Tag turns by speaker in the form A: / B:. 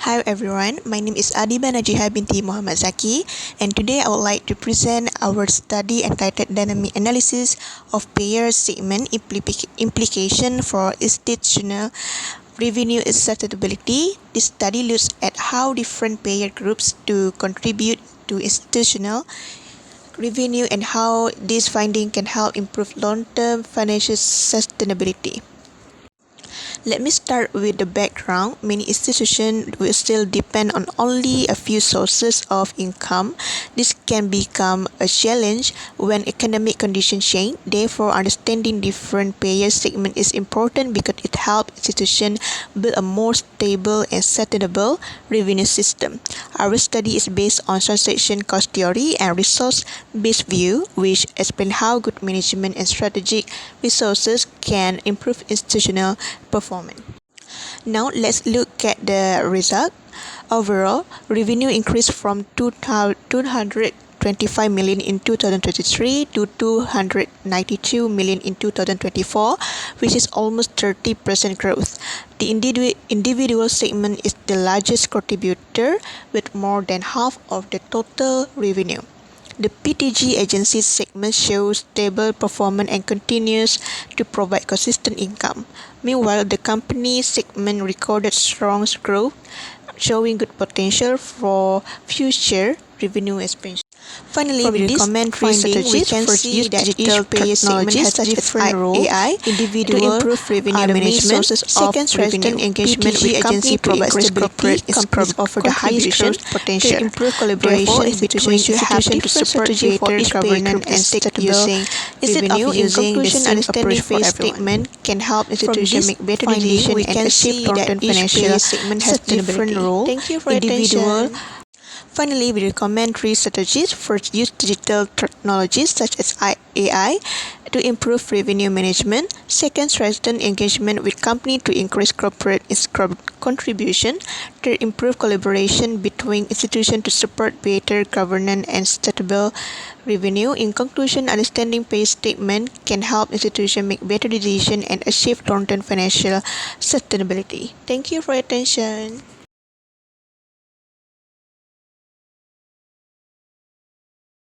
A: Hi everyone, my name is Adeeba Najihah binti Muhammad Zaki, and today I would like to present our study entitled Dynamic Analysis of Payer Segment Implication for Institutional Revenue Sustainability. This study looks at how different payer groups do contribute to institutional revenue and how this finding can help improve long-term financial sustainability. Let me start with the background. Many institutions will still depend on only a few sources of income. This can become a challenge when economic conditions change. Therefore, understanding different payer segments is important because it helps institutions build a more stable and sustainable revenue system. Our study is based on transaction cost theory and resource-based view, which explain how good management and strategic resources can improve institutional performance. Now let's look at the result. Overall, revenue increased from 225 million in 2023 to 292 million in 2024, which is almost 30% growth. The individual segment is the largest contributor with more than half of the total revenue. The PTG agency segment shows stable performance and continues to provide consistent income. Meanwhile, the company segment recorded strong growth, showing good potential for future revenue expansion. Finally, from this finding, we can see that each payer segment has different roles. AI, individual, to improve revenue management. Second, strengthen engagement with agency provides stability. Companies offer the highest growth potential. To improve collaboration between institutions to support greater governance and stable revenue. Using the same approach for everyone can help institutions make better decisions and achieve long-term financial segment has different roles.
B: Thank you for your attention.
A: Finally, we recommend 3 strategies. First, use digital technologies such as AI to improve revenue management. Second, strengthen engagement with companies to increase corporate contribution. Third, improve collaboration between institutions to support better governance and stable revenue. In conclusion, understanding pay statement can help institutions make better decisions and achieve long-term financial sustainability. Thank you for your attention.